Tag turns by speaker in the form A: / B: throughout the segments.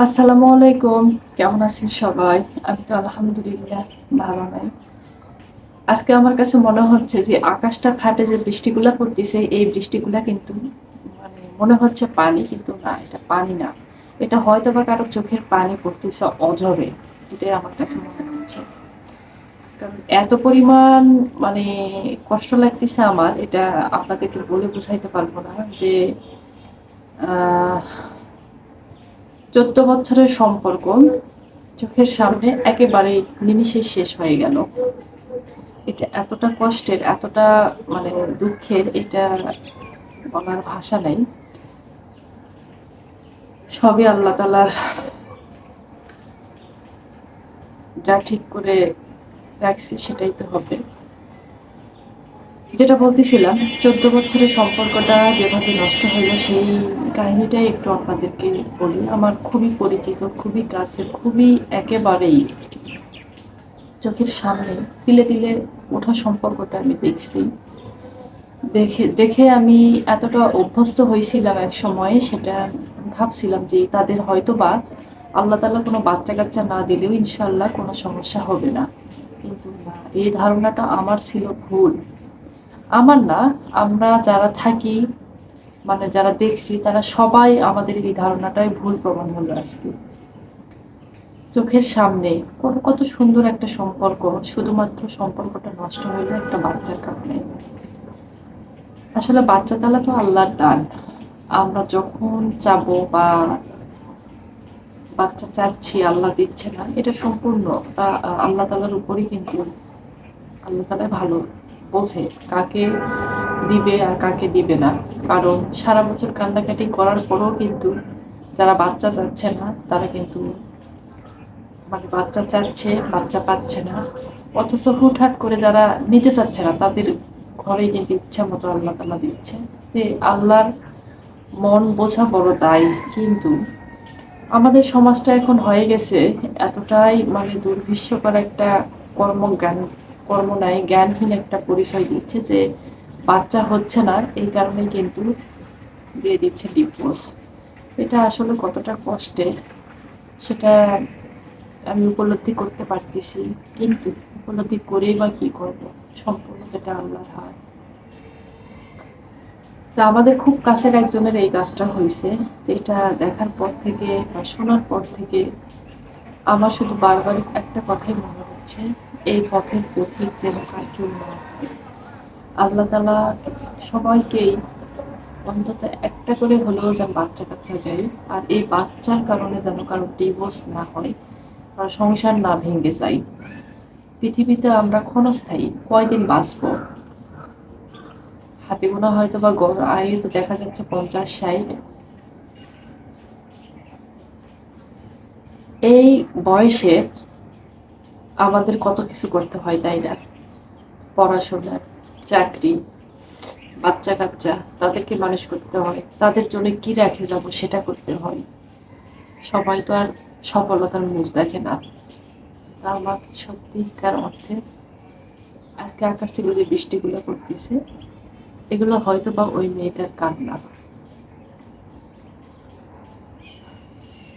A: আসসালামু আলাইকুম। কেমন আছেন সবাই? আমি তো আলহামদুলিল্লাহ ভালো নাই। আজকে আমার কাছে মনে হচ্ছে যে আকাশটা ফাটে যে বৃষ্টিগুলা পড়তেছে, এই বৃষ্টিগুলা কিন্তু মানে মনে হচ্ছে পানি, কিন্তু না, এটা পানি না। এটা হয়তোবা কারো চোখের পানি পড়তেছে অঝরে। এটাই আমার কাছে মনে হচ্ছে। কারণ এত পরিমাণ মানে কষ্ট লাগতেছে আমার, এটা আপনাদেরকে বলে বোঝাইতে পারবো না যে আহ 14 বছরের সম্পর্ক চোখের সামনে একেবারেই নিমিষে শেষ হয়ে গেল। এটা এতটা কষ্টের, এতটা মানে দুঃখের, এটা বলার ভাষা নাই। সবই আল্লাহ তাআলার, যা ঠিক করে রাখছি সেটাই তো হবে। যেটা বলতেছিলাম, 14 বছরের সম্পর্কটা যেভাবে নষ্ট হলো, সেই কাহিনীটাই একটু আপনাদেরকে বলি। আমার খুবই পরিচিত, খুবই কাছের, খুবই একেবারেই চোখের সামনে তিলে তিলে ওঠা সম্পর্কটা আমি দেখছি। দেখে দেখে আমি এতটা অভ্যস্ত হয়েছিলাম এক সময়, সেটা ভাবছিলাম যে তাদের হয়তোবা আল্লাহ তাআলা কোনো বাচ্চা কাচ্চা না দিলেও ইনশাআল্লাহ কোনো সমস্যা হবে না। কিন্তু না, এই ধারণাটা আমার ছিল ভুল। আমার না, আমরা যারা থাকি মানে যারা দেখছি তারা সবাই আমাদের এই ধারণাটাই ভুল প্রমাণ হলো আজকে। চোখের সামনে কত সুন্দর একটা সম্পর্ক, শুধুমাত্র সম্পর্কটা নষ্ট হইলো একটা বাচ্চার কারণে। আসলে বাচ্চা তালা তো আল্লাহর দান। আমরা যখন চাবো বা বাচ্চা চাচ্ছি, আল্লাহ দিচ্ছে না, এটা সম্পূর্ণ তা আল্লাহ তালার উপরই। কিন্তু আল্লাহ তালা ভালো বোঝে কাকে দিবে আর কাকে দিবে না। কারণ সারা বছর কান্নাকাটি করার পরেও কিন্তু যারা বাচ্চা চাচ্ছে না, তারা কিন্তু মানে বাচ্চা চাচ্ছে, বাচ্চা পাচ্ছে না। অথচ হুটহাট করে যারা নিতে চাচ্ছে না, তাদের ঘরে কিন্তু ইচ্ছা মতো আল্লাহ তালা দিচ্ছে। যে আল্লাহর মন বোঝা বড় দায়। কিন্তু আমাদের সমাজটা এখন হয়ে গেছে এতটাই মানে দুর্বিষহকর একটা কর্মজ্ঞান, কর্ম নাই, জ্ঞানহীন একটা পরিচয় দিচ্ছে যে বাচ্চা হচ্ছে না, এই কারণেই কিন্তু দিয়ে দিচ্ছে ডিভোর্স। এটা আসলে কতটা কষ্টের সেটা আমি উপলব্ধি করতে পারতেছি। কিন্তু উপলব্ধি করেই বা কি করবো, সম্পূর্ণ যেটা আল্লাহর হাত। তো আমাদের খুব কাছের একজনের এই কাজটা হয়েছে। তো এটা দেখার পর থেকে বা শোনার পর থেকে আমার শুধু বারবার একটা কথাই মনে হচ্ছে, এই পথের পথিক যেন কার কেউ না হয়। আল্লাহ তালা সবাইকেই অন্তত একটা করে হলেও যেন বাচ্চা কাচ্চা দেয়, আর এই বাচ্চার কারণে যেন কারো ডিভোর্স না হয়, কারো সংসার না ভেঙে যায়। পৃথিবীতে আমরা ক্ষণস্থায়ী, কয়দিন বাঁচবো? হাতে গোনা হয়তো বা গড় আয়ু তো দেখা যাচ্ছে 50-60। এই বয়সে আমাদের কত কিছু করতে হয়, তাই না? পড়াশোনা, চাকরি, বাচ্চা কাচ্চা, তাদেরকে মানুষ করতে হয়, তাদের জন্য কি রেখে যাব সেটা করতে হয়। সবাই তো আর সফলতার মুখ দেখে না। তা আমার সত্যিকার অর্থে আজকে আকাশ থেকে যে বৃষ্টিগুলো পড়তেছে, এগুলো হয়তো বা ওই মেয়েটার কান্না।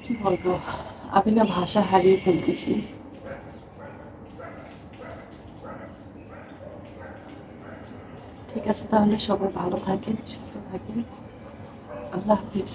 A: কি বলবো, আমি না ভাষা হারিয়ে ফেলতেছি। ঠিক আছে, তাহলে সবাই ভালো থাকেন, সুস্থ থাকেন। আল্লাহ হাফিজ।